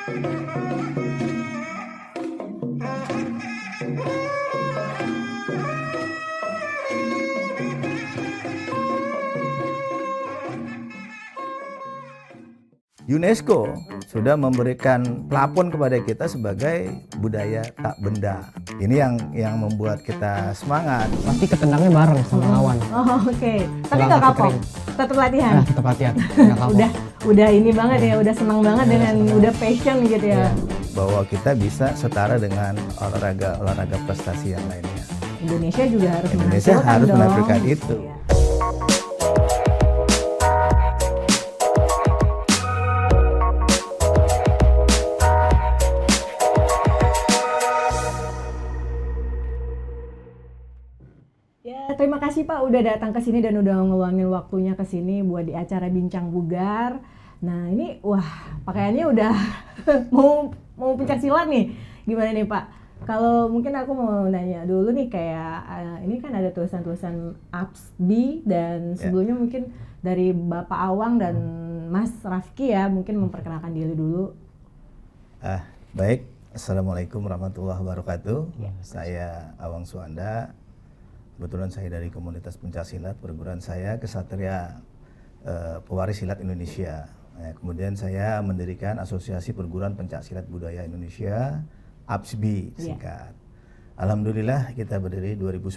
UNESCO sudah memberikan plafon kepada kita sebagai budaya tak benda. Ini yang membuat kita semangat. Pasti ketendangnya bareng sama lawan. Oh, oke. Tapi Pulang nggak ke kapok. kering. Tetap latihan. Tetap latihan. Nggak kapok. Udah ini banget ya, udah senang banget dengan udah passion gitu ya. Bahwa kita bisa setara dengan olahraga prestasi yang lainnya. Indonesia juga harus Indonesia harus menampilkan itu. Iya. Ya, terima kasih Pak udah datang ke sini dan udah ngeluangin waktunya ke sini buat di acara Bincang Bugar. Nah, ini wah, pakaiannya udah mau pencak silat nih. Gimana nih Pak? Kalau mungkin aku mau nanya dulu nih kayak ini kan ada tulisan-tulisan APSBI dan sebelumnya mungkin dari Bapak Awang dan Mas Rafki ya, mungkin memperkenalkan diri dulu. Baik, Assalamualaikum warahmatullahi wabarakatuh. Saya Awang Suanda. Kebetulan saya dari komunitas pencaksilat, perguruan saya Kesatria Pewaris Silat Indonesia. Kemudian saya mendirikan Asosiasi Perguruan Pencaksilat Budaya Indonesia, APSBI singkat. Alhamdulillah kita berdiri 2010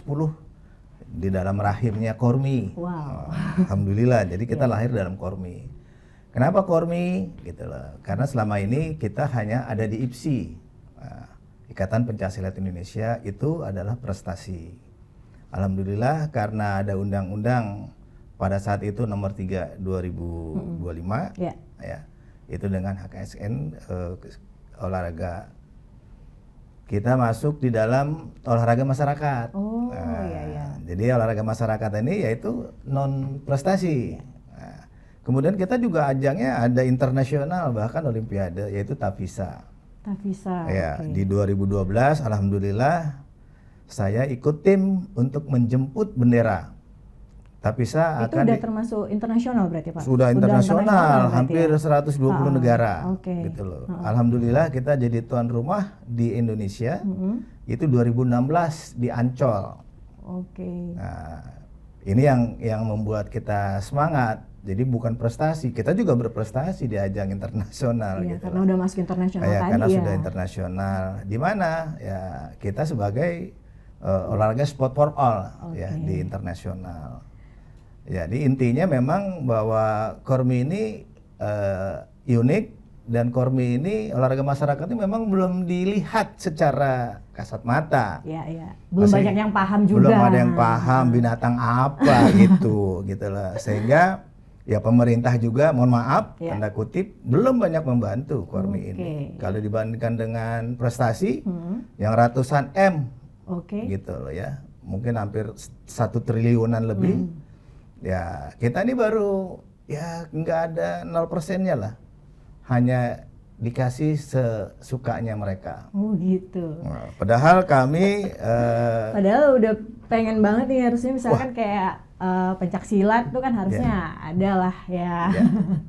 di dalam rahimnya Kormi. Wow. Alhamdulillah, jadi kita lahir dalam Kormi. Kenapa Kormi? Gitu loh. Karena selama ini kita hanya ada di IPSI, Ikatan Pencaksilat Indonesia, itu adalah prestasi. Alhamdulillah karena ada undang-undang pada saat itu nomor 3 2025 ya, itu dengan HKSN olahraga kita masuk di dalam olahraga masyarakat. Jadi olahraga masyarakat ini yaitu non prestasi. Kemudian kita juga ajangnya ada internasional bahkan olimpiade yaitu Tavisa. Ya, di 2012 alhamdulillah saya ikut tim untuk menjemput bendera. Tavisa itu udah termasuk internasional berarti Pak? Sudah internasional, hampir ya? 120 negara. Gitu loh. Alhamdulillah kita jadi tuan rumah di Indonesia, itu 2016 di Ancol. Nah, ini yang membuat kita semangat. Jadi bukan prestasi, kita juga berprestasi di ajang internasional. Iya, gitu karena udah masuk internasional tadi karena sudah internasional. Di mana ya kita sebagai olahraga sport for all ya di internasional. Jadi intinya memang bahwa Kormi ini unik dan Kormi ini olahraga masyarakat ini memang belum dilihat secara kasat mata. Belum banyak yang paham juga. Belum ada yang paham binatang apa gitu loh. Sehingga ya pemerintah juga mohon maaf tanda kutip belum banyak membantu Kormi ini. Kalau dibandingkan dengan prestasi yang ratusan M. Gitu loh ya, mungkin hampir 1 triliunan lebih. Ya kita ini baru ya nggak ada 0%-nya lah, hanya dikasih sesukanya mereka. Gitu. Nah, padahal kami padahal udah pengen banget nih harusnya misalkan kayak pencak silat tuh kan harusnya ada lah ya.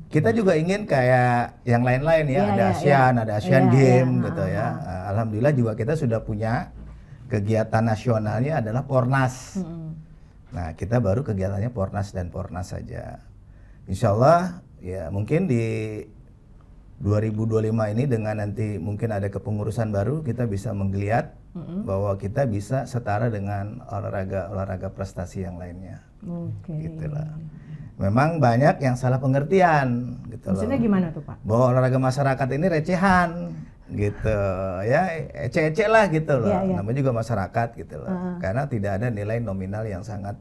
Kita juga ingin kayak yang lain-lain ya, ada ASEAN, ada Asian Games gitu ya. Alhamdulillah juga kita sudah punya kegiatan nasionalnya adalah Pornas. Nah kita baru kegiatannya Pornas dan Pornas saja. Insya Allah ya mungkin di 2025 ini dengan nanti mungkin ada kepengurusan baru kita bisa menggeliat bahwa kita bisa setara dengan olahraga prestasi yang lainnya. Gitulah. Memang banyak yang salah pengertian gitu. Maksudnya gimana tuh Pak? Bahwa olahraga masyarakat ini recehan gitu ya, ece-ece lah gitu loh. Namanya juga masyarakat gitu loh. Karena tidak ada nilai nominal yang sangat.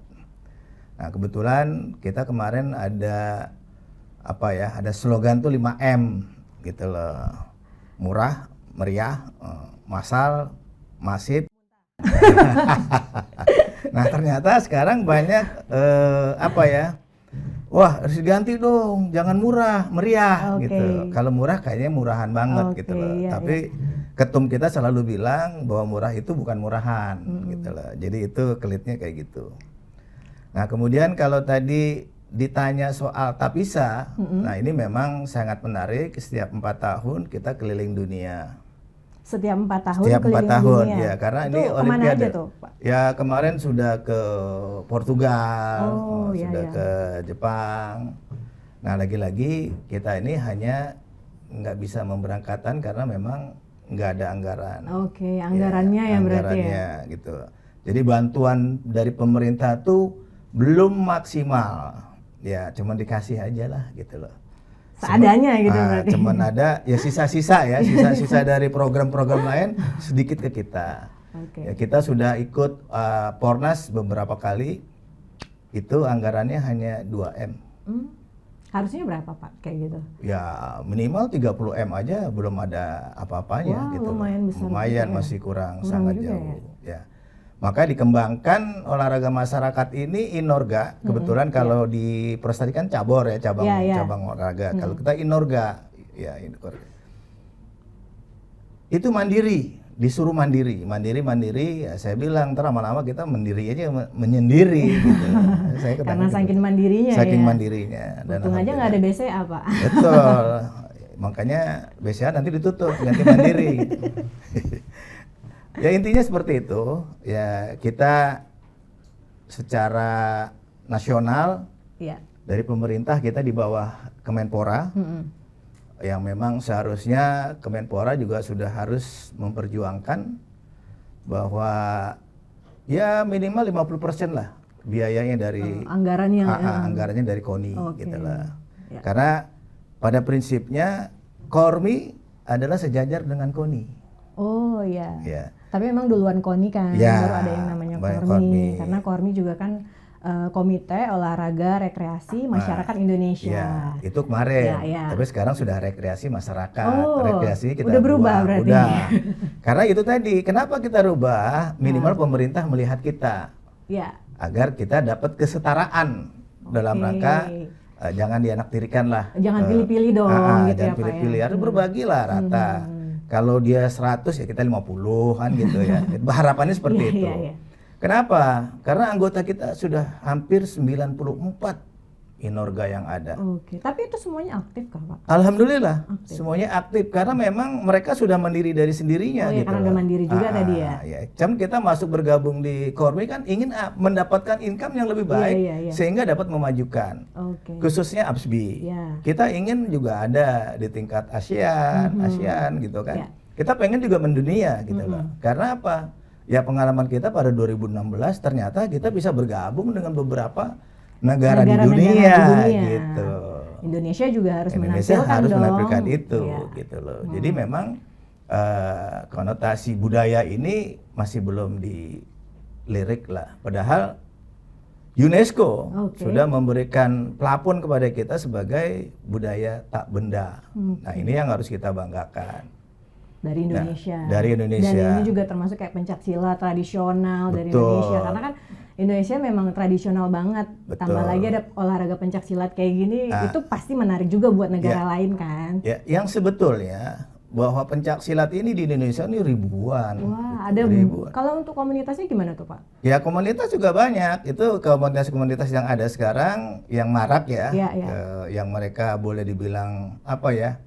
Nah kebetulan kita kemarin ada ada slogan tuh 5M gitu loh. Murah, meriah, massal, masif. Nah ternyata sekarang banyak wah harus diganti dong, jangan murah, meriah gitu. Kalau murah kayaknya murahan banget gitu loh. Tapi ketum kita selalu bilang bahwa murah itu bukan murahan gitu loh. Jadi itu kelitnya kayak gitu. Nah kemudian kalau tadi ditanya soal Tapisa, nah ini memang sangat menarik. Setiap 4 tahun kita keliling dunia. Setiap 4 tahun Setiap 4 keliling tahun, dunia. ya, karena Itu ini kemana Olimpiade. aja tuh, Pak? Ya kemarin sudah ke Portugal, Oh, iya, sudah iya. ke Jepang. Nah lagi-lagi kita ini hanya nggak bisa memberangkatkan karena memang nggak ada anggaran. Oke, anggarannya ya berarti ya. Anggarannya gitu. Jadi bantuan dari pemerintah tuh belum maksimal. Ya, cuman dikasih aja lah gitu loh. Seadanya gitu berarti. Cuman ada ya sisa-sisa ya, sisa-sisa dari program-program lain sedikit ke kita. Oke. Ya, kita sudah ikut Pornas beberapa kali. Itu anggarannya hanya 2M. Harusnya berapa Pak kayak gitu? Ya minimal 30M aja belum ada apa-apanya Wah, gitu. lumayan besar Lumayan juga ya. masih kurang Kurang sangat juga jauh ya. Maka dikembangkan olahraga masyarakat ini Inorga. Kebetulan kalau di Prestasi kan cabur ya, cabang olahraga. Kalau kita Inorga ya Inorga. Itu mandiri, disuruh mandiri. Ya, saya bilang ntar lama-lama kita mandiri aja menyendiri gitu. Saya Karena gitu. saking mandirinya Saking ya. mandirinya. Untung aja nggak ada BCA Pak. Betul. Makanya BCA nanti ditutup ganti mandiri. Ya intinya seperti itu. Ya kita secara nasional Iya. dari pemerintah kita di bawah Kemenpora. Yang memang seharusnya Kemenpora juga sudah harus memperjuangkan bahwa ya minimal 50% lah biayanya dari Anggarannya. anggarannya dari KONI Oke. gitu lah. Ya. Karena pada prinsipnya Kormi adalah sejajar dengan KONI. Oh iya. Ya. Tapi memang duluan KONI kan, Ya, baru ada yang namanya baru Kormi. Kormi. Karena Kormi juga kan Komite Olahraga Rekreasi Masyarakat Indonesia. Ya, itu kemarin. Ya, ya. Tapi sekarang sudah rekreasi masyarakat. Oh, Rekreasi kita udah berubah buang. berarti. Udah. Karena itu tadi, kenapa kita rubah? Minimal pemerintah melihat kita Ya. agar kita dapat kesetaraan dalam Oke. rangka jangan dianaktirikan lah. Jangan pilih-pilih dong gitu jangan ya Pak pilih-pilih, ya. harus berbagilah rata. Kalau dia 100 ya kita 50 kan gitu ya. Harapannya seperti Iya, itu. iya, iya. Kenapa? Karena anggota kita sudah hampir 94 Inorga yang ada. Oke, tapi itu semuanya aktif kah Pak? Alhamdulillah, Aktif. semuanya aktif karena memang mereka sudah mandiri dari sendirinya. Oh ya, gitu karena loh. udah mandiri juga tadi ya. Ya. Kita masuk bergabung di Kormi kan ingin mendapatkan income yang lebih baik Iya, iya. sehingga dapat memajukan. Oke. Khususnya APSBI. Ya. Kita ingin juga ada di tingkat ASEAN gitu kan. Ya. Kita pengen juga mendunia gitu loh. Karena apa? Ya pengalaman kita pada 2016 ternyata kita bisa bergabung dengan beberapa negara di Negara-negara dunia, di dunia. gitu. Indonesia juga harus Indonesia menampilkan harus dong. menampilkan itu Iya. gitu loh. Jadi memang konotasi budaya ini masih belum dilirik lah. Padahal UNESCO Oke. sudah memberikan plafon kepada kita sebagai budaya tak benda. Nah ini yang harus kita banggakan. Dari Indonesia. dari Indonesia. Dan ini juga termasuk kayak pencaksilat tradisional dari Betul. Indonesia. Karena kan Indonesia memang tradisional banget. Betul. Tambah lagi ada olahraga pencaksilat kayak gini, itu pasti menarik juga buat negara lain kan. Ya, yang sebetulnya bahwa pencaksilat ini di Indonesia ini ribuan. Wah, ada ribuan. kalau untuk komunitasnya gimana tuh Pak? Ya komunitas juga banyak. Itu komunitas-komunitas yang ada sekarang yang marak ya. Iya, iya. Yang mereka boleh dibilang apa ya?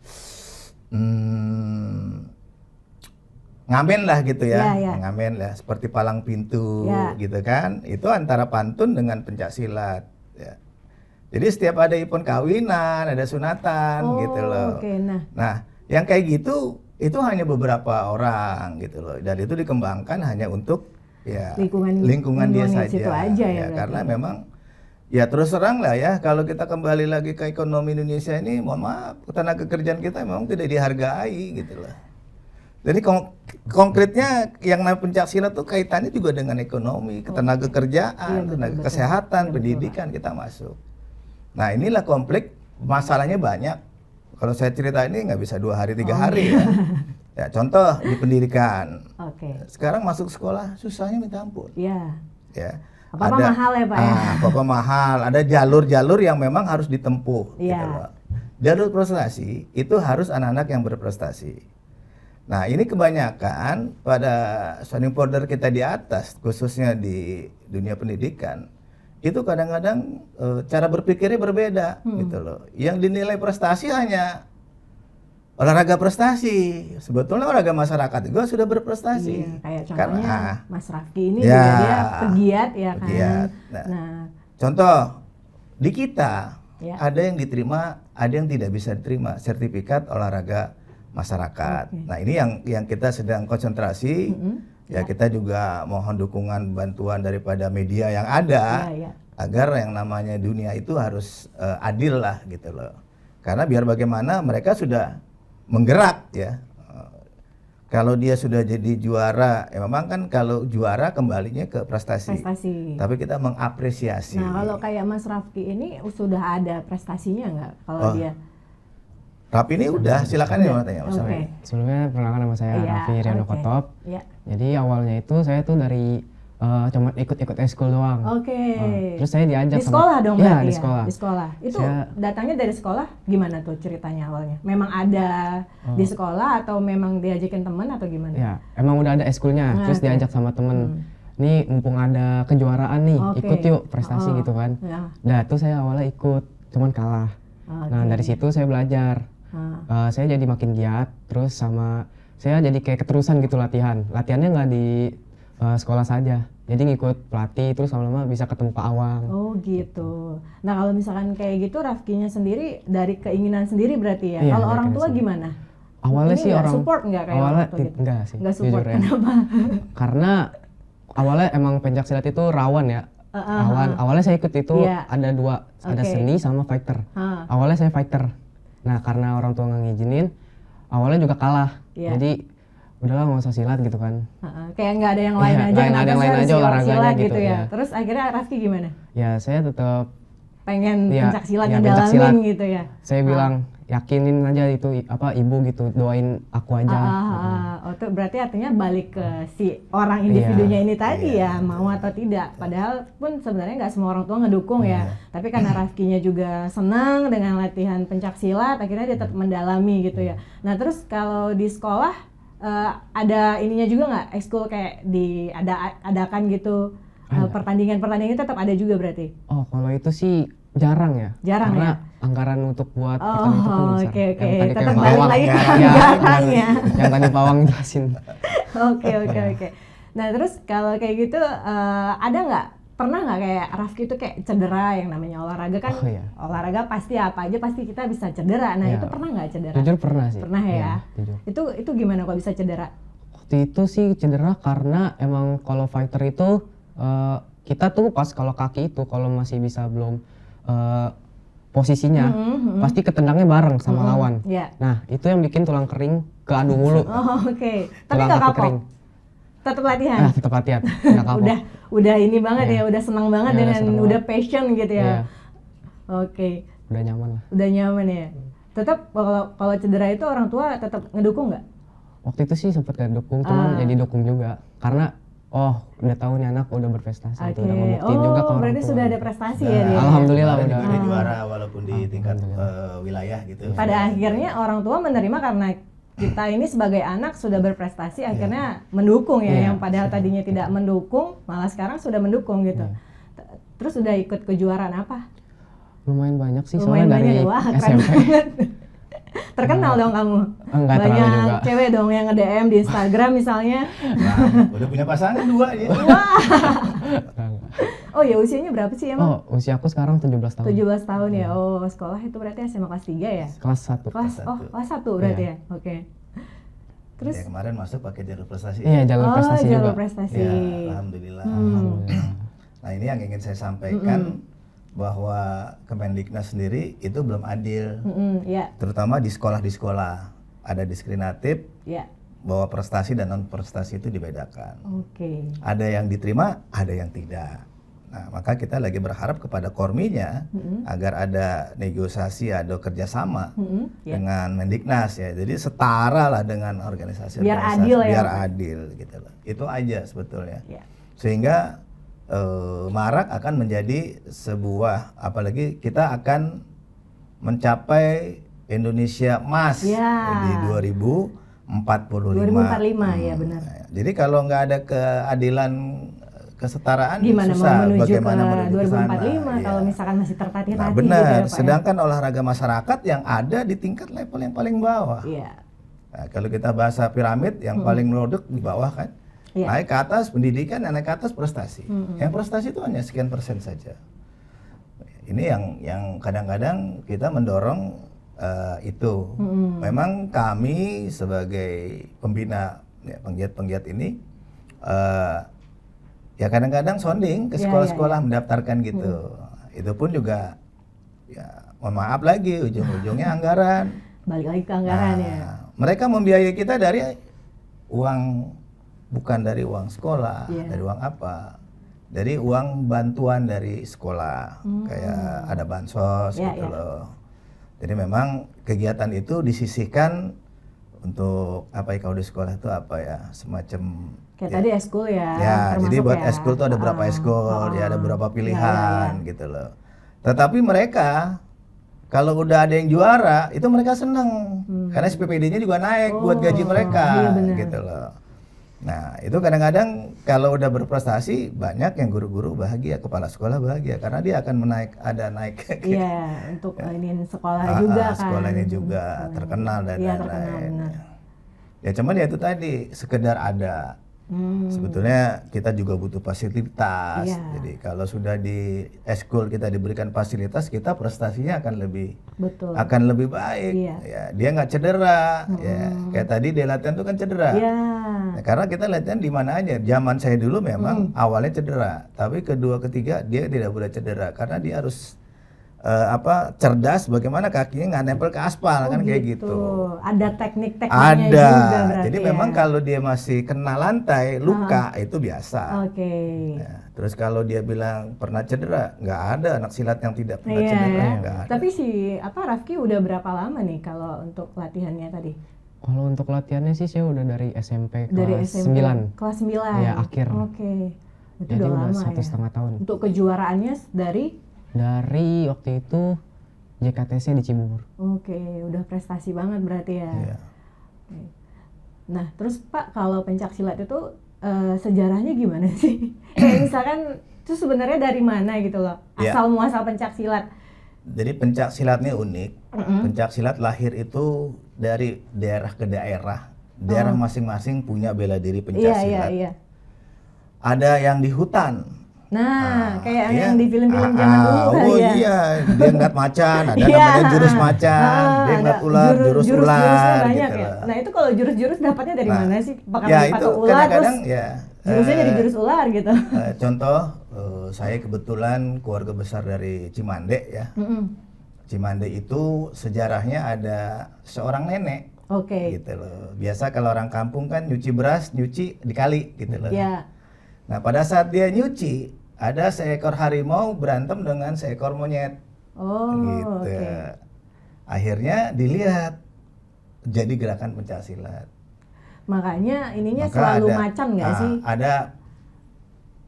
Ngamen lah gitu ya. Iya, iya. Ngamen lah seperti palang pintu Iya. gitu kan. Itu antara pantun dengan pencaksilat ya. Jadi setiap ada event kawinan, ada sunatan gitu loh. Oke, Nah, yang kayak gitu itu hanya beberapa orang gitu loh. Dan itu dikembangkan hanya untuk ya lingkungan dia lingkungan saja. situ aja ya berarti. Karena memang ya terus terang lah ya, kalau kita kembali lagi ke ekonomi Indonesia ini, mohon maaf, tenaga kerjaan kita memang tidak dihargai gitu loh. Jadi konkretnya yang namanya pencaksilat tuh kaitannya juga dengan ekonomi, ketenaga kerjaan, Iya, tenaga betul, kesehatan, betul. pendidikan kita masuk. Nah inilah konflik, masalahnya banyak. Kalau saya cerita ini nggak bisa 2 hari 3 hari ya. Ya contoh di pendidikan. Oke. Sekarang masuk sekolah susahnya minta ampun. Iya. Ya. Apa-apa mahal ya Pak ya? Apa-apa mahal. Ada jalur-jalur yang memang harus ditempuh. Iya. Gitu loh. Jalur prestasi itu harus anak-anak yang berprestasi. Nah ini kebanyakan pada standing order kita di atas, khususnya di dunia pendidikan, itu kadang-kadang cara berpikirnya berbeda gitu loh. Yang dinilai prestasi hanya olahraga prestasi. Sebetulnya olahraga masyarakat juga sudah berprestasi. Iya, kayak contohnya Karena, Mas Rafki ini ya, juga dia pegiat ya kan. pegiat. Nah, Contoh di kita ya. ada yang diterima, ada yang tidak bisa diterima sertifikat olahraga masyarakat. Oke. Nah ini yang kita sedang konsentrasi. Ya kita juga mohon dukungan bantuan daripada media yang ada Ya, ya. agar yang namanya dunia itu harus adil lah gitu loh. Karena biar bagaimana mereka sudah menggerak ya. Kalau dia sudah jadi juara, ya memang kan kalau juara kembalinya ke prestasi. Prestasi. Tapi kita mengapresiasi. Nah, kalau kayak Mas Rafki ini sudah ada prestasinya nggak kalau Oh, dia? Rapi ini udah, silakan ya mau tanya Mas Oke. Rapi. Sebelumnya perkenalkan nama saya Iya, Raffi Riano oke. Kotop. Ya. Jadi awalnya itu saya tuh dari cuma ikut-ikut ekskul doang. Oke. Terus saya diajak Di sekolah dong Iya, berarti di ya? sekolah. Di sekolah. Itu Saya- datangnya dari sekolah gimana tuh ceritanya awalnya? Memang ada di sekolah atau memang diajakin teman atau gimana? Ya, emang udah ada ekskulnya, Nah, terus oke. diajak sama temen. Nih mumpung ada kejuaraan nih, Oke. ikut yuk prestasi Oh, gitu kan. ya. Nah, itu saya awalnya ikut, cuman kalah. Oke. Nah, dari situ saya belajar. Saya jadi makin giat, terus sama saya jadi kayak keterusan gitu latihan. Latihannya nggak di sekolah saja, jadi ngikut pelatih, terus lama-lama bisa ketemu Pak Awang. Oh gitu. Nah kalau misalkan kayak gitu Rafkinya sendiri dari keinginan sendiri berarti ya. Iya, Kalau dari orang tua keinginan gimana? Awalnya Ini sih nggak orang support nggak kayak awalnya orang tua gitu? enggak sih, Nggak support, jujur ya. kenapa? Karena awalnya emang pencaksilat itu rawan ya. Awalnya saya ikut itu Iya. ada dua, ada Oke. seni sama fighter. Hah. Awalnya saya fighter. Nah karena orang tua nggak ngizinin, awalnya juga kalah. Iya. Jadi udahlah nggak usah silat gitu kan. Kayak nggak ada yang lain Iya, aja, nggak ada kenapa yang sih lain harus aja olahraganya silat gitu, ya. ya. Terus akhirnya Rafki gimana? Ya saya tetap, Pengen Iya, pencak silat iya, ngedalamin pencaksilat. gitu ya? saya bilang yakinin aja itu ibu gitu, doain aku aja. Oh, itu berarti artinya balik ke si orang individunya ini tadi ya, mau atau tidak. Padahal pun sebenarnya nggak semua orang tua ngedukung ya. Tapi karena Rafkinya juga senang dengan latihan pencak silat, akhirnya dia tetap mendalami gitu ya. Nah terus kalau di sekolah ada ininya juga nggak, ekskul kayak adakan gitu, pertandingan-pertandingan tetap ada juga berarti? Oh kalau itu sih jarang ya. Jarang karena ya? anggaran untuk buat Oh, pertandingan itu kan besar. oke. Yang tadi Tetap kayak balik Pawang lagi ke ya, anggaran ya. yang tadi Pawang jelasin. Oke. Nah terus kalau kayak gitu ada nggak, pernah nggak kayak Rafki itu kayak cedera, yang namanya olahraga kan? Oh, iya. Olahraga pasti apa aja pasti kita bisa cedera. Nah Iya. itu pernah nggak cedera? Jujur pernah sih. Pernah ya. Iya, jujur. Itu gimana kok bisa cedera? Waktu itu sih cedera karena emang kalau fighter itu kita tuh pas kalau kaki itu kalau masih bisa belum posisinya pasti ketendangnya bareng sama lawan. Iya. Nah itu yang bikin tulang kering keadu mulu. Oh, oke. Tapi Tulang nggak kaki kapok? kering. Tetap latihan? Tetap latihan, nggak kapok. udah ini banget ya, udah senang banget Iya, udah dengan senang udah banget. passion gitu ya. Iya. Oke. Udah nyaman lah. Udah nyaman ya. Tetap kalau cedera itu orang tua tetap ngedukung nggak? Waktu itu sih sempet gak dukung, cuman jadi dukung juga. Karena udah tahu nih anak udah berprestasi, Oke. udah ngebuktiin juga ke orang Berarti tua. sudah ada prestasi ya dia. Alhamdulillah Kemarin udah. juga dia juara walaupun di tingkat wilayah gitu. Pada akhirnya orang tua menerima karena kita ini sebagai anak sudah berprestasi, akhirnya mendukung ya, Iya, yang padahal tadinya tidak mendukung, malah sekarang sudah mendukung gitu. Terus udah ikut kejuaraan apa? Lumayan banyak sih, Lumayan soalnya dari banyak ya, wah keren SMP. banget. Terkenal dong kamu. Enggak terlalu Banyak juga. cewek dong yang nge-DM di Instagram misalnya. Nah, udah punya pasangan 2 ya. Oh ya, usianya berapa sih emang? Usia aku sekarang 17 tahun. 17 tahun ya. Oh, sekolah itu berarti SMA kelas 3 ya? Kelas 1. Kelas kelas 1 berarti ya. Oke. Terus Ya, kemarin masuk pakai jalur prestasi. Iya, jalur prestasi jalur juga. prestasi. Ya, alhamdulillah. Nah, ini yang ingin saya sampaikan bahwa Kemendiknas sendiri itu belum adil. Ya, Terutama di sekolah ada diskriminatif ya. bahwa prestasi dan non prestasi itu dibedakan. Oke. Ada yang diterima, ada yang tidak. Nah, maka kita lagi berharap kepada Korminya agar ada negosiasi, ada kerjasama Ya. dengan Mendiknas ya. Jadi setara lah dengan organisasi. Biar adil ya, biar Pak. adil gitu loh. Itu aja sebetulnya. Ya. Sehingga Marak akan menjadi sebuah, apalagi kita akan mencapai Indonesia Emas Ya. di 2045. 2045 ya benar. Jadi kalau nggak ada keadilan kesetaraan Gimana susah. mau menuju Bagaimana ke menuju ke sana? 2045 kalau Iya. misalkan masih tertatih-tatih Nah, gitu ya, benar. Pak, ya? Sedangkan olahraga masyarakat yang ada di tingkat level yang paling bawah. Iya. Nah, kalau kita bahasa piramid yang paling melodok di bawah kan. Iya. Naik ke atas pendidikan, naik ke atas prestasi. Yang prestasi itu hanya sekian persen saja. Ini yang kadang-kadang kita mendorong itu. Memang kami sebagai pembina ya, penggiat-penggiat ini ya kadang-kadang sounding ke Ya, sekolah-sekolah mendaftarkan gitu. Itu pun juga ya mohon maaf lagi ujung-ujungnya anggaran. Balik lagi ke anggaran ya. Nah, mereka membiayai kita dari uang, bukan dari uang sekolah, Iya. dari uang apa? Dari uang bantuan dari sekolah, kayak ada bansos Iya, gitu iya. loh. Jadi memang kegiatan itu disisihkan untuk apa ya, kalau di sekolah itu apa ya, semacam Kayak ya, tadi eskul ya. ya, jadi termasuk buat ya. eskul tuh ada berapa eskul, ya ada berapa pilihan gitu loh. Tetapi mereka kalau udah ada yang juara, itu mereka seneng karena SPPD-nya juga naik buat gaji mereka, iya benar. gitu loh. Nah, itu kadang-kadang kalau udah berprestasi banyak yang guru-guru bahagia, kepala sekolah bahagia karena dia akan ada naik. Iya, untuk ini sekolah juga kan. Sekolahnya juga terkenal dan Iya, terkenal, lain-lain. benar. Ya cuman ya itu tadi sekedar ada. Sebetulnya kita juga butuh fasilitas. Iya. Jadi kalau sudah di eskul kita diberikan fasilitas, kita prestasinya akan lebih Betul. baik. Iya. Ya, dia nggak cedera. Ya, kayak tadi dia latihan tuh kan cedera. Iya. Nah, karena kita latihan di mana aja. Zaman saya dulu memang awalnya cedera, tapi kedua ketiga dia tidak boleh cedera karena dia harus cerdas. Bagaimana kakinya nggak nempel ke aspal kan kayak gitu. Ada teknik-tekniknya Ada. juga berarti. Jadi ya? memang kalau dia masih kena lantai, luka itu biasa. Oke. Ya, terus kalau dia bilang pernah cedera, nggak ada anak silat yang tidak pernah Iya cedera, ya. nggak ada. Tapi Rafki udah berapa lama nih kalau untuk latihannya tadi? Kalau untuk latihannya sih saya udah dari SMP Dari kelas SMP 9. kelas 9. Iya, akhir. Oke. Itu Jadi udah udah lama 1,5 tahun. Untuk kejuaraannya Dari waktu itu JKTC di Cibubur. Oke, udah prestasi banget berarti ya. Iya. Oke. Nah, terus Pak, kalau pencak silat itu sejarahnya gimana sih? Kayak misalkan itu sebenarnya dari mana gitu loh? Iya. Asal muasal pencak silat. Jadi pencak silat ini unik. Pencak silat lahir itu dari daerah ke daerah. Daerah masing-masing punya bela diri pencak Iya, silat. iya. Ada yang di hutan. Nah, kayak iya. yang di film-film zaman dulu kan Oh ya. iya, dia ngeliat macan, ada Iya. namanya jurus macan, dia ngeliat ada ular, jurus jurus-jurusnya ular banyak gitu ya. loh. Nah, itu kalau jurus-jurus dapatnya dari Nah, mana sih? Bakal ya dipakai itu ular terus kadang-kadang ya. jurusnya jadi jurus ular gitu. Contoh, saya kebetulan keluarga besar dari Cimande ya. Cimande itu sejarahnya ada seorang nenek. Oke. Gitu loh. Biasa kalau orang kampung kan nyuci beras, nyuci di kali gitu loh. Ya. Nah, pada saat dia nyuci, ada seekor harimau berantem dengan seekor monyet. Oh, Gitu. oke. Akhirnya dilihat jadi gerakan pencaksilat. Makanya ininya Maka selalu ada, macan nggak sih? Ada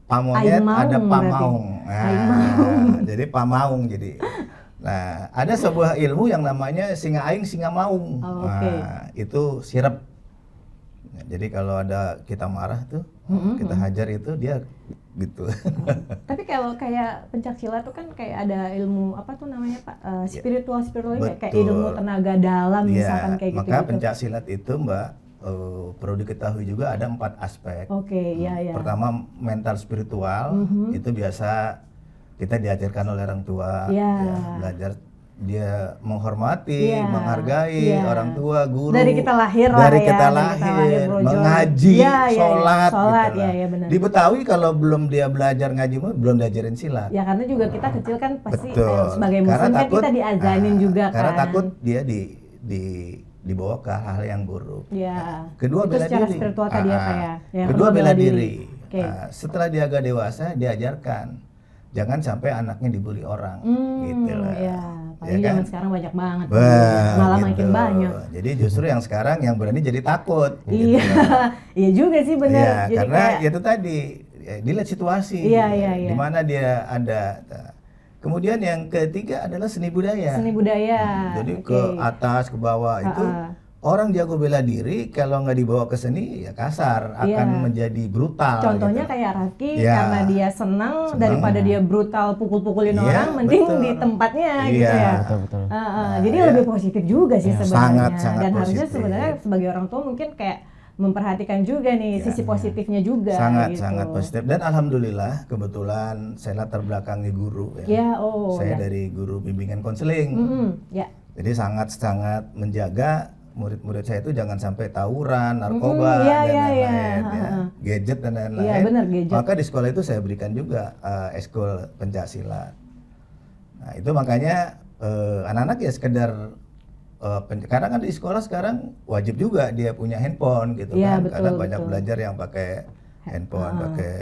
pamonyet, Aing maung ada berarti. pamaung. Aing maung. Jadi pamaung jadi. Nah, ada sebuah ilmu yang namanya singa aing, singa maung. Oh, oke. Nah, itu sirep. Nah, jadi kalau ada kita marah tuh, kita hajar itu dia gitu. Tapi kalau kayak pencak silat tuh kan kayak ada ilmu apa tuh namanya Pak? Spiritual ini kayak Betul. ilmu tenaga dalam misalkan Iya, kayak gitu. maka pencak silat itu Mbak perlu diketahui juga ada 4 aspek. Oke, iya ya. Pertama mental spiritual itu biasa kita diajarkan oleh orang tua, Iya. ya, belajar dia menghormati, Iya, menghargai iya. orang tua, guru. Dari kita lahir lah dari ya, kita dari lahir, kita lahir, brojol. mengaji, Iya, iya, iya. sholat, Sholat, gitu iya, lah. iya, benar. Di Betawi kalau belum dia belajar ngaji belum diajarin silat. Ya karena juga kita kecil kan pasti Betul. sebagai Karena muslim kan takut, kita diazanin juga kan. Karena takut dia dibawa ke hal yang buruk. Ya. Kedua itu bela secara diri. spiritual tadi apa ya? Yang Kedua bela diri. Oke. Setelah dia agak dewasa diajarkan jangan sampai anaknya dibully orang. Gitu lah. Ya. Apalagi Ya kan? zaman sekarang banyak banget. Wah, Malah gitu. makin banyak. Jadi justru yang sekarang yang berani jadi takut. Iya. Iya juga sih benar. Iya, Jadi karena kayak, itu tadi dilihat situasi. Iya, iya, iya. Di mana dia ada. Kemudian yang ketiga adalah seni budaya. seni budaya. Jadi Oke. ke atas ke bawah itu orang jago bela diri kalau nggak dibawa ke seni ya kasar, akan Iya. menjadi brutal. Contohnya gitu. kayak Rafki, Ya. karena dia senang daripada dia brutal pukul-pukulin Iya, orang, mending betul. di tempatnya Iya. gitu ya. Betul. Jadi ya. lebih positif juga sih sebenarnya. Sangat Dan harusnya positif. sebenarnya sebagai orang tua mungkin kayak memperhatikan juga nih Iya. sisi positifnya juga. Sangat gitu. sangat positif dan alhamdulillah kebetulan saya latar belakangnya guru ya. Ya, oh Saya ya. dari guru bimbingan konseling. Ya. Jadi sangat menjaga murid-murid saya itu jangan sampai tawuran, narkoba Iya, dan iya, lain-lain iya. ya, gadget dan lain-lain. Iya, benar, gadget. Maka di sekolah itu saya berikan juga ekskul pencaksilat. Nah itu makanya anak-anak ya sekedar karena kan di sekolah sekarang wajib juga dia punya handphone gitu Iya, kan, betul, karena banyak betul. belajar yang pakai handphone, pakai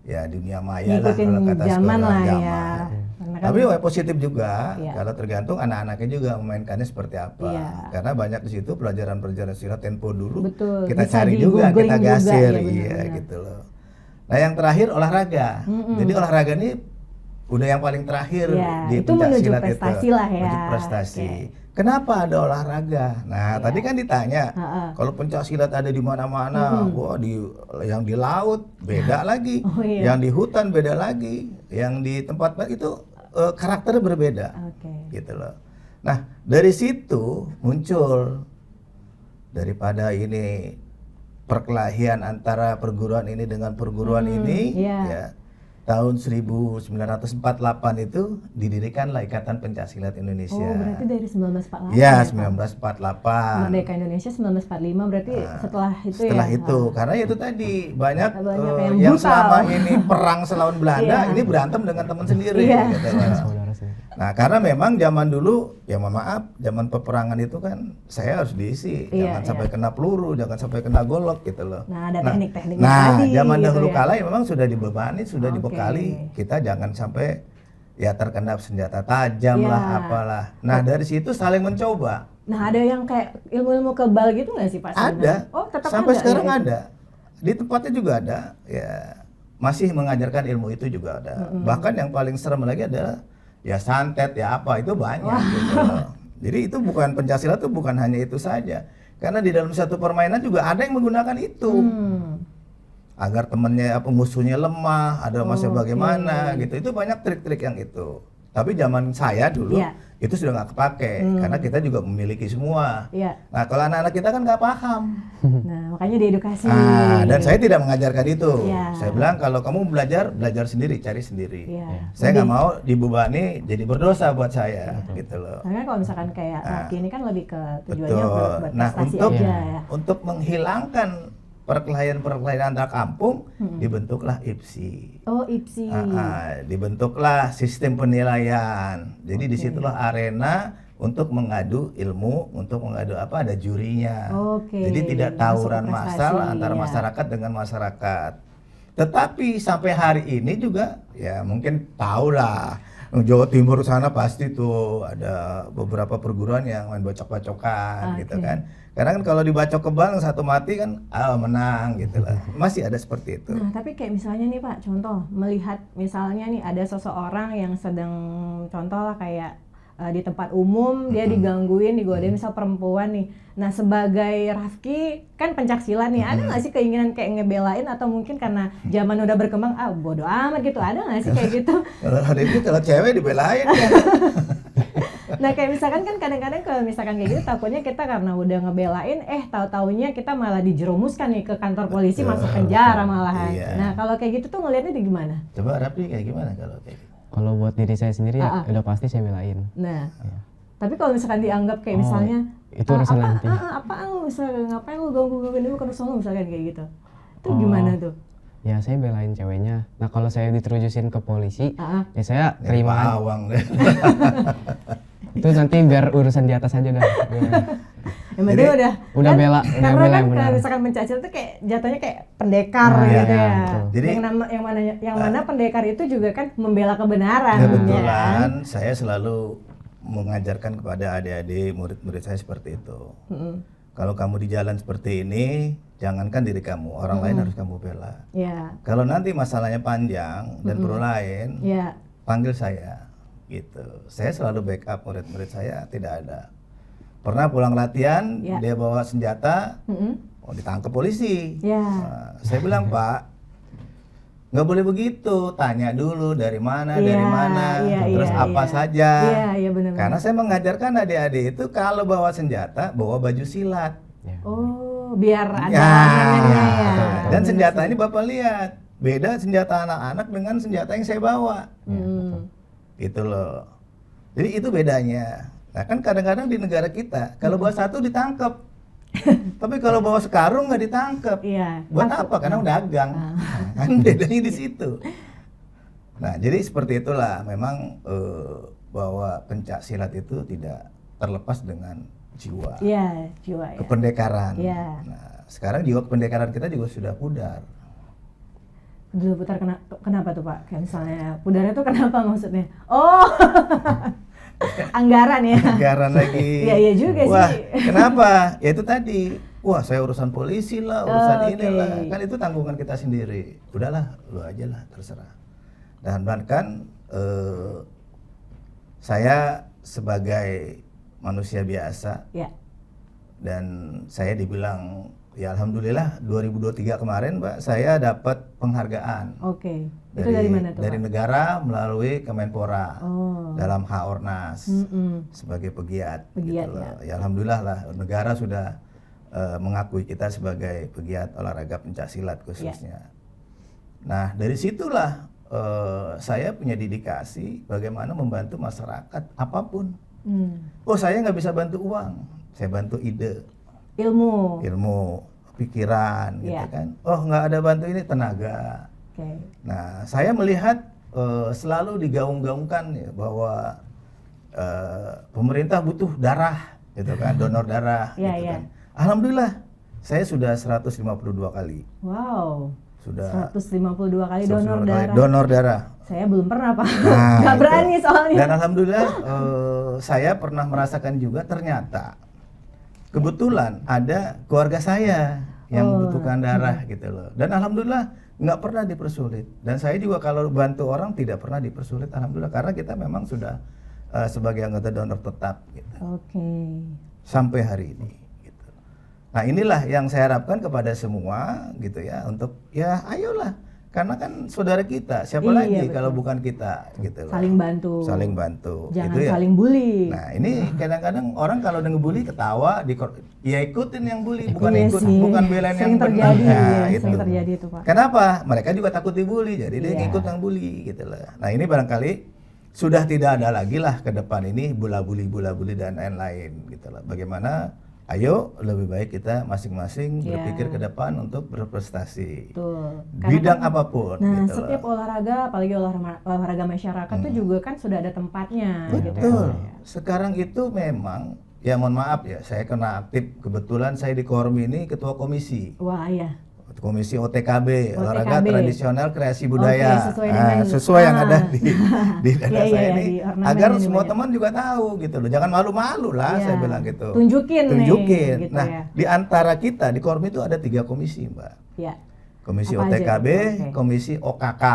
ya dunia maya lah Ngikutin kalau kata zaman sekolah lah ya. zaman. Karena kan- Tapi positif juga, Iya. kalau tergantung anak-anaknya juga memainkannya seperti apa. Iya. Karena banyak di situ pelajaran-pelajaran silat tempo dulu. Betul, Kita bisa cari juga, di-googling kita juga, gasir, iya, iya benar-benar. gitu loh. Nah yang terakhir olahraga. Jadi olahraga ini udah yang paling terakhir Iya, di itu menuju pencaksilat prestasi itu. lah ya. Menuju prestasi. Oke. Kenapa ada olahraga? Nah tadi kan ditanya, kalau pencaksilat ada di mana-mana, wah yang di laut beda lagi, Oh, iya. yang di hutan beda lagi, yang di tempat itu karakternya berbeda, Oke. gitu loh. Nah dari situ muncul daripada ini perkelahian antara perguruan ini dengan perguruan ini, iya. ya tahun 1948 itu didirikanlah Ikatan Pencaksilat Indonesia. Oh, berarti dari 1948. Iya, ya, Pak? 1948. Merdeka Indonesia 1945 berarti setelah itu Setelah ya. itu, karena itu tadi banyak, Banyak yang yang brutal. selama ini perang selawan Belanda, Iya. ini berantem dengan teman sendiri. Iya. Gitu loh. Saudara sendiri. Nah, karena memang zaman dulu, ya mohon maaf, zaman peperangan itu kan saya harus diisi, Iya, jangan sampai kena peluru, jangan sampai kena golok gitu loh. Nah, ada teknik-tekniknya Nah, tadi, zaman gitu dahulu ya. kala ya memang sudah dibebani, sudah Oke. dibekali, kita jangan sampai ya terkena senjata tajam Iya. lah, apalah. Nah, dari situ saling mencoba. Nah, ada yang kayak ilmu-ilmu kebal gitu nggak sih Pak? Ada. sebenarnya? Oh, tetap Sampai ada. sekarang ya, itu? ada. Di tempatnya juga ada. Ya, masih mengajarkan ilmu itu juga ada. Bahkan yang paling serem lagi adalah ya santet ya apa itu banyak gitu loh. Jadi itu bukan Pencaksilat itu bukan hanya itu saja. Karena di dalam satu permainan juga ada yang menggunakan itu. Agar temennya apa musuhnya lemah, ada masa Oke. bagaimana gitu. Itu banyak trik-trik yang itu. Tapi zaman saya dulu Iya. itu sudah nggak kepake karena kita juga memiliki semua. Iya. Nah, kalau anak-anak kita kan nggak paham. Nah, makanya diedukasi. Dan saya tidak mengajarkan itu. Iya. Saya bilang kalau kamu belajar sendiri, cari sendiri. Iya. Saya nggak mau dibebani jadi berdosa buat saya, gitu loh. Karena kalau misalkan kayak Rafki ini kan lebih ke tujuannya Betul. buat Nah, prestasi untuk aja ya. untuk menghilangkan perkelahian-perkelahian antar kampung, dibentuklah IPSI. Oh, IPSI. Dibentuklah sistem penilaian. Jadi disitulah arena untuk mengadu ilmu, untuk mengadu apa ada jurinya. Oke, Jadi tidak masuk tawuran ke massal prestasi, antara ya. masyarakat dengan masyarakat. Tetapi sampai hari ini juga ya mungkin tahulah Jawa Timur sana pasti tuh ada beberapa perguruan yang main bacok-bacokan gitu Oke. kan. Karena kan kalau dibacok kebal yang satu mati kan menang gitu lah. Masih ada seperti itu. Nah, tapi kayak misalnya nih Pak, contoh melihat misalnya nih ada seseorang yang sedang contoh lah kayak di tempat umum dia digangguin, digodain misal perempuan nih. Nah, sebagai Rafki kan pencaksilat nih, ada nggak sih keinginan kayak ngebelain atau mungkin karena zaman udah berkembang, bodo amat gitu, ada nggak sih kayak gitu? Kalau hari ini kalau cewek dibelain ya. Nah, kayak misalkan kan kadang-kadang kalau misalkan kayak gitu takutnya kita karena udah ngebelain, tahu-taunya kita malah dijerumuskan nih ke kantor polisi, Betul, masuk penjara malahan. Iya. Nah, kalau kayak gitu tuh ngelihatnya di gimana? Coba Rapi kayak gimana kalau kayak gitu? Kalau buat diri saya sendiri ya udah pasti saya belain. Nah, tapi kalau misalkan dianggap kayak Oh, misalnya itu urusan nanti. apaan lu misalnya ngapain lu ganggu-gangguin ini bukan urusan lu misalkan kayak gitu. Itu gimana tuh? Ya saya belain ceweknya. Nah kalau saya diterujusin ke polisi, ya saya Nyari terima aja. pawang deh. Itu nanti biar urusan di atas aja dah. Yang penting udah udah bela, udah karena bela kan yang kalau benar. misalkan pencaksilat tuh kayak jatuhnya kayak pendekar Nah, gitu iya, ya. betul. Jadi- yang mana pendekar itu juga kan membela kebenaran ya kan? Kebetulan saya selalu mengajarkan kepada adik-adik murid-murid saya seperti itu. Kalau kamu di jalan seperti ini, jangankan diri kamu, orang lain harus kamu bela. Ya. Kalau nanti masalahnya panjang dan perlu lain, Ya. panggil saya gitu. Saya selalu backup murid-murid saya, tidak ada pernah pulang latihan, Ya. dia bawa senjata, Mm-mm. ditangkap polisi. Ya. Nah, saya bilang, Pak, nggak boleh begitu, tanya dulu dari mana, Iya, terus iya, apa iya. saja. Iya, benar. Karena saya mengajarkan adik-adik itu kalau bawa senjata, bawa baju silat. Ya. Oh, biar ada Ya, amanannya ya. dan Benar senjata sih. ini Bapak lihat, beda senjata anak-anak dengan senjata yang saya bawa. Gitu loh. Jadi itu bedanya. Nah kan kadang-kadang di negara kita, kalau bawa satu ditangkap. Tapi kalau bawa sekarung nggak ditangkap. Iya. Buat apa? Karena dagang. Kan bedanya di situ. Nah, jadi seperti itulah memang bahwa pencak silat itu tidak terlepas dengan jiwa, Iya, jiwa ya. kependekaran. Iya. Nah, sekarang jiwa kependekaran kita juga sudah pudar. Dulu putar kenapa tuh Pak? Kayak misalnya pudarnya tuh kenapa maksudnya? Oh, anggaran ya. Anggaran lagi. Iya, iya juga Wah, sih. kenapa? Ya itu tadi. Wah, saya urusan polisi lah, urusan Oke. inilah. Kan itu tanggungan kita sendiri. Udahlah, lu aja lah, terserah. Dan bahkan saya sebagai manusia biasa Ya. dan saya dibilang ya alhamdulillah 2023 kemarin Mbak saya dapat penghargaan Oke. Itu dari mana tuh? dari Pak? negara melalui Kemenpora Oh. dalam H-Ornas sebagai pegiat, Pegiat, gitu loh. Ya alhamdulillah lah negara sudah mengakui kita sebagai pegiat olahraga pencaksilat khususnya. Nah dari situlah saya punya dedikasi bagaimana membantu masyarakat apapun. Oh saya nggak bisa bantu uang, saya bantu ide, Ilmu. pikiran, gitu Iya. kan. Oh nggak ada bantu ini tenaga. Oke. Nah saya melihat selalu digaung-gaungkan ya, bahwa pemerintah butuh darah, gitu kan, donor darah, Iya, gitu iya. kan. Alhamdulillah saya sudah 152 kali, Wow. sudah 152 kali 152 donor kali darah. donor darah. Saya belum pernah Pak. Nah, Nggak itu. berani soalnya. Dan alhamdulillah saya pernah merasakan juga ternyata kebetulan ada keluarga saya yang membutuhkan darah gitu loh. Dan alhamdulillah nggak pernah dipersulit. Dan saya juga kalau bantu orang tidak pernah dipersulit alhamdulillah karena kita memang sudah sebagai anggota donor tetap gitu. Oke. Sampai hari ini gitu. Nah, inilah yang saya harapkan kepada semua gitu ya untuk ya ayolah karena kan saudara kita, siapa Iya, lagi betul. kalau bukan kita gitu loh. Saling bantu. Saling bantu. Jangan Itu ya. saling bully. Nah, ini kadang-kadang orang kalau udah ngebully ketawa, ya ikutin yang bully, bukan Iya ikut, sih. bukan belain Sering yang benar. terjadi, Nah, ya, itu. sering terjadi itu Pak. Kenapa? Mereka juga takut dibully, jadi dia Iya. ngikut yang bully gitu loh. Nah, ini barangkali sudah tidak ada lagi lah ke depan ini bula bully dan lain-lain gitu loh. Bagaimana ayo lebih baik kita masing-masing Iya. berpikir ke depan untuk berprestasi. Betul. Karena Bidang kan- apapun Nah, gitu setiap loh. olahraga, apalagi olahraga masyarakat tuh juga kan sudah ada tempatnya gitu ya. Betul. Pak, ya. Sekarang itu memang ya mohon maaf ya, saya kena aktif kebetulan saya di Kormi ini ketua komisi. Wah, iya. Komisi OTKB, olahraga OTKB. tradisional kreasi budaya. Oke, sesuai dengan- sesuai yang ada di daerah Iya, saya iya, ini di ornamen agar ini semua banyak. teman juga tahu gitu loh. Jangan malu-malu lah Iya. saya bilang gitu. Tunjukin nih, Tunjukin. gitu Nah, ya. di antara kita di Kormi itu ada 3 komisi, Mbak. Ya. Komisi Apa aja OTKB, itu? Oke. komisi OKK.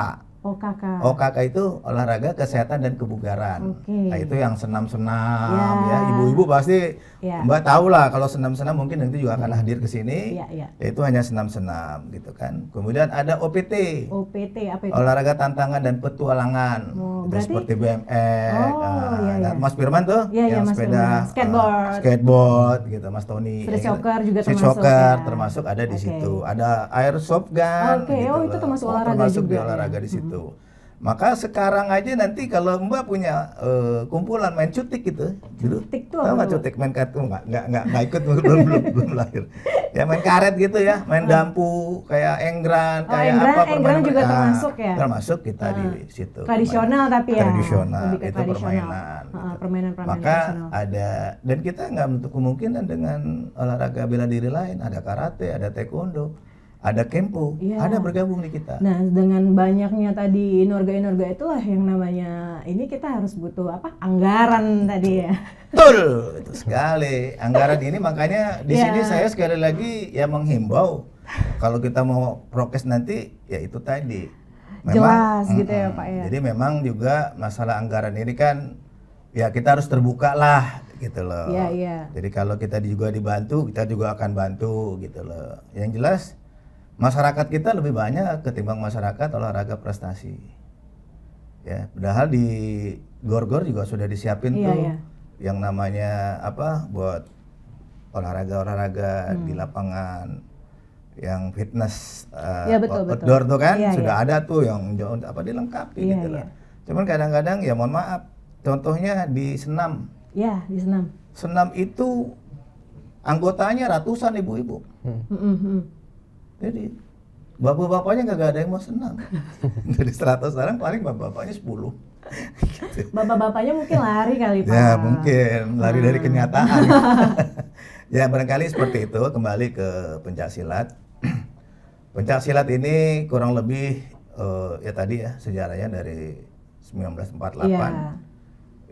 Oh, Kakak. OKK itu olahraga kesehatan dan kebugaran. Oke. Nah, itu yang senam-senam Ya. ya. Ibu-ibu pasti Ya. Mbak tahu lah kalau senam-senam mungkin nanti juga akan hadir ke sini. Iya, iya. Itu hanya senam-senam gitu kan. Kemudian ada OPT. OPT apa itu? Olahraga tantangan dan petualangan. Oh, Itu berarti- seperti BMX. Oh, iya, dan iya. Mas Firman tuh Iya, iya, yang Mas sepeda Firman. Skateboard. skateboard gitu, Mas Tony. Street ya gitu. soccer juga Street termasuk soccer ya. termasuk ada di Oke. situ. Ada airsoft gun. Oke, oh, itu loh. termasuk olahraga termasuk di juga ya. olahraga di situ. Maka sekarang aja nanti kalau Mbak punya kumpulan main cutik gitu, dulu Cutik tuh tahu apa nggak tuh? cutik main kartu nggak ikut belum lahir. Ya main karet gitu ya, main dampu kayak enggran, Oh, kayak enggran- apa enggran permainan juga mereka. termasuk ya? Termasuk kita di situ. Tradisional tapi ya. Tradisional Lebih ke itu tradisional. permainan. gitu. Permainan-permainan Maka tradisional. ada dan kita nggak menutup kemungkinan dengan olahraga bela diri lain, ada karate, ada taekwondo, ada kempo, Iya. ada bergabung di kita. Nah, dengan banyaknya tadi inorga-inorga itulah yang namanya ini kita harus butuh apa? Anggaran tadi ya. Betul, itu sekali. Anggaran ini makanya di Ya. sini saya sekali lagi ya menghimbau kalau kita mau prokes nanti ya itu tadi. Jelas gitu ya, Pak ya. Jadi memang juga masalah anggaran ini kan ya kita harus terbuka lah gitu loh. Iya, iya. Jadi kalau kita juga dibantu, kita juga akan bantu gitu loh. Yang jelas masyarakat kita lebih banyak ketimbang masyarakat olahraga prestasi. Ya, padahal di Gor-Gor juga sudah disiapin Iya, tuh iya. yang namanya apa buat olahraga-olahraga di lapangan, yang fitness Iya, betul, betul. outdoor tuh kan Iya, sudah iya. ada tuh yang apa dilengkapi Iya, gitu iya. loh. Cuman kadang-kadang ya mohon maaf, contohnya di senam. Ya, di senam. Senam itu anggotanya ratusan ibu-ibu. Jadi bapak-bapaknya nggak ada yang mau senam. Dari 100 orang paling bapak-bapaknya 10. Gitu. Bapak-bapaknya mungkin lari kali Pak. Ya mungkin lari dari kenyataan. Ya barangkali seperti itu. Kembali ke pencaksilat. Pencaksilat ini kurang lebih ya tadi ya sejarahnya dari 1948. Iya.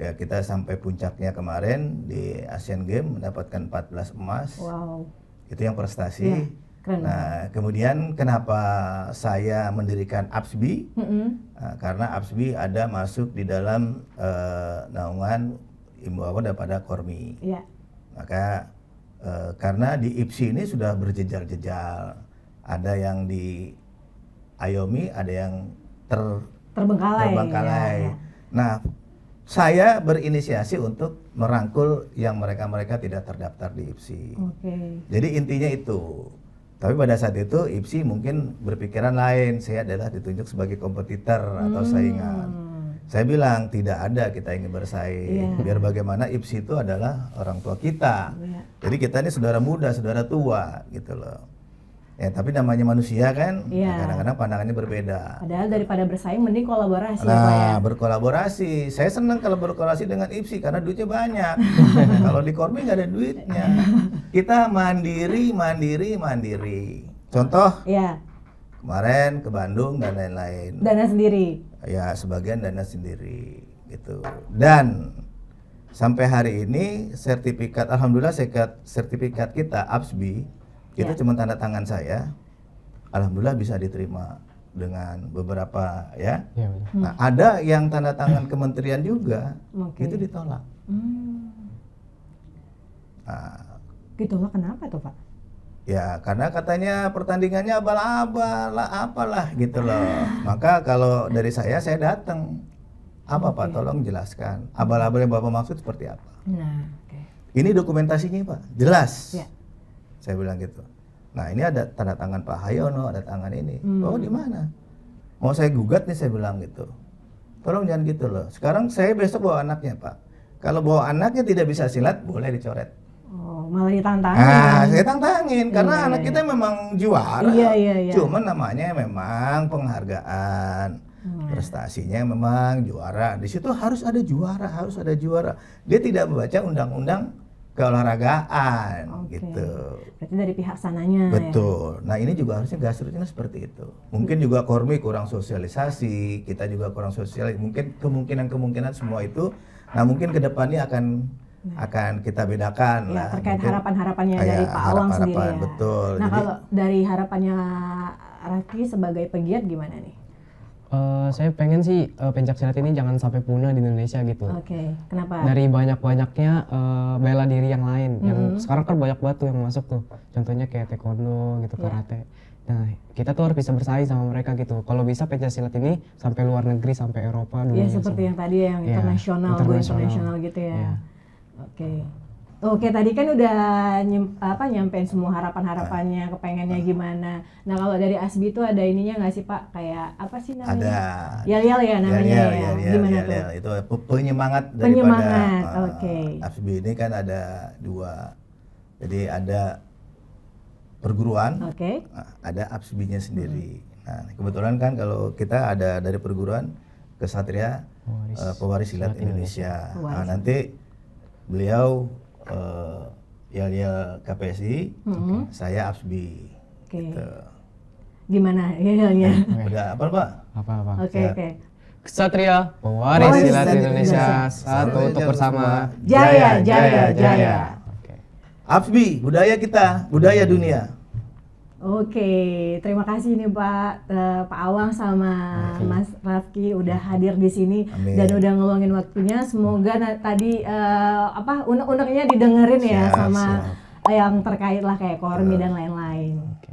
Ya kita sampai puncaknya kemarin di Asian Games mendapatkan 14 emas. Wow. Itu yang prestasi. Iya, keren Nah, kemudian kenapa saya mendirikan APSBI? Nah, karena APSBI ada masuk di dalam naungan imbauan daripada Kormi. Iya. Maka karena di IPSI ini sudah berjejal-jejal. Ada yang di Ayomi, ada yang Terbengkalai. terbengkalai. Ya, ya. Nah, saya berinisiasi untuk merangkul yang mereka-mereka tidak terdaftar di IPSI. Oke. Jadi intinya itu. Tapi pada saat itu IPSI mungkin berpikiran lain. Saya adalah ditunjuk sebagai kompetitor atau saingan. Saya bilang tidak ada kita ingin bersaing. Iya. Biar bagaimana IPSI itu adalah orang tua kita. Iya. Jadi kita ini saudara muda, saudara tua gitu loh. Ya tapi namanya manusia kan, Iya. kadang-kadang pandangannya berbeda. Padahal daripada bersaing mending kolaborasi ya Pak ya. Nah, berkolaborasi. Saya senang kalau berkolaborasi dengan IPSI karena duitnya banyak. Kalau di Kormi nggak ada duitnya. Kita mandiri. Contoh, Iya. kemarin ke Bandung dan lain-lain. Dana sendiri. Ya, sebagian dana sendiri gitu. Dan sampai hari ini sertifikat, alhamdulillah sertifikat kita APSBI itu Ya. cuma tanda tangan saya. Alhamdulillah bisa diterima dengan beberapa ya. Iya, betul. Nah, ada yang tanda tangan kementerian juga, Oke. itu ditolak. Hmm. Nah, Ditolak kenapa tuh Pak? ya karena katanya pertandingannya abal-abal lah, apalah gitu loh. Maka kalau dari saya datang. Apa Pak? Tolong jelaskan. Abal-abal yang Bapak maksud seperti apa? Nah, oke. Ini dokumentasinya Pak, jelas. Ya. Saya bilang gitu. Nah ini ada tanda tangan Pak Hayono, ada tangan ini. Oh di mana? Mau saya gugat nih saya bilang gitu. Tolong jangan gitu loh. Sekarang saya besok bawa anaknya Pak. Kalau bawa anaknya tidak bisa silat, boleh dicoret. Oh, malah ditantangin. Nah, saya tantangin karena Iya, anak iya. kita memang juara. Iya. Cuman namanya memang penghargaan. Prestasinya memang juara. Di situ harus ada juara. Dia tidak membaca undang-undang keolahragaan Oke. gitu. Berarti dari pihak sananya ya. Betul. Nah, ini juga harusnya grassroots-nya seperti itu. Mungkin juga Kormi kurang sosialisasi, kita juga kurang sosialisasi. Mungkin kemungkinan semua itu. Nah, mungkin kedepannya akan kita bedakan Ya, lah. terkait Mungkin harapan-harapannya kayak dari Pak Awang sendiri harapan-harapan, ya. betul. Nah, Jadi kalau dari harapannya Raki sebagai pegiat gimana nih? Saya pengen sih pencaksilat ini jangan sampai punah di Indonesia gitu. Oke, kenapa? Dari banyak-banyaknya bela diri yang lain. Yang sekarang kan banyak banget tuh yang masuk tuh. Contohnya kayak taekwondo gitu, karate. Nah, kita tuh harus bisa bersaing sama mereka gitu. Kalau bisa pencaksilat ini sampai luar negeri, sampai Eropa, Ya dunia. seperti yang tadi yang Iya, internasional, go internasional gitu ya. Iya. Oke, tadi kan udah nyampein semua harapan-harapannya, kepengennya gimana. Nah, kalau dari ASBI itu ada ininya nggak sih Pak? Kayak apa sih namanya? ada Yel-yel ya namanya ya. Gimana tuh? Itu penyemangat Penyemangat, daripada oke. APSBI ini kan ada dua. Jadi ada perguruan, Oke. ada APSBI-nya sendiri. Nah, kebetulan kan kalau kita ada dari perguruan Kesatria Pewaris Silat Indonesia. Nah, nanti beliau Yel-Yel KPSI, saya APSBI. Oke. Gitu. Gimana yel-yelnya? Udah apa Pak? Apa-apa. Oke. Kesatria Pewaris Pewaris Silat Silat Indonesia. Indonesia. Satu untuk bersama. Jaya. Oke. APSBI, budaya kita, budaya dunia. Oke, terima kasih nih Pak Awang sama Mas Rafki udah hadir di sini Amin. dan udah ngeluangin waktunya. Semoga tadi unek-uneknya didengerin ya Siap, sama siap. yang terkait lah kayak Kormi dan lain-lain. Oke.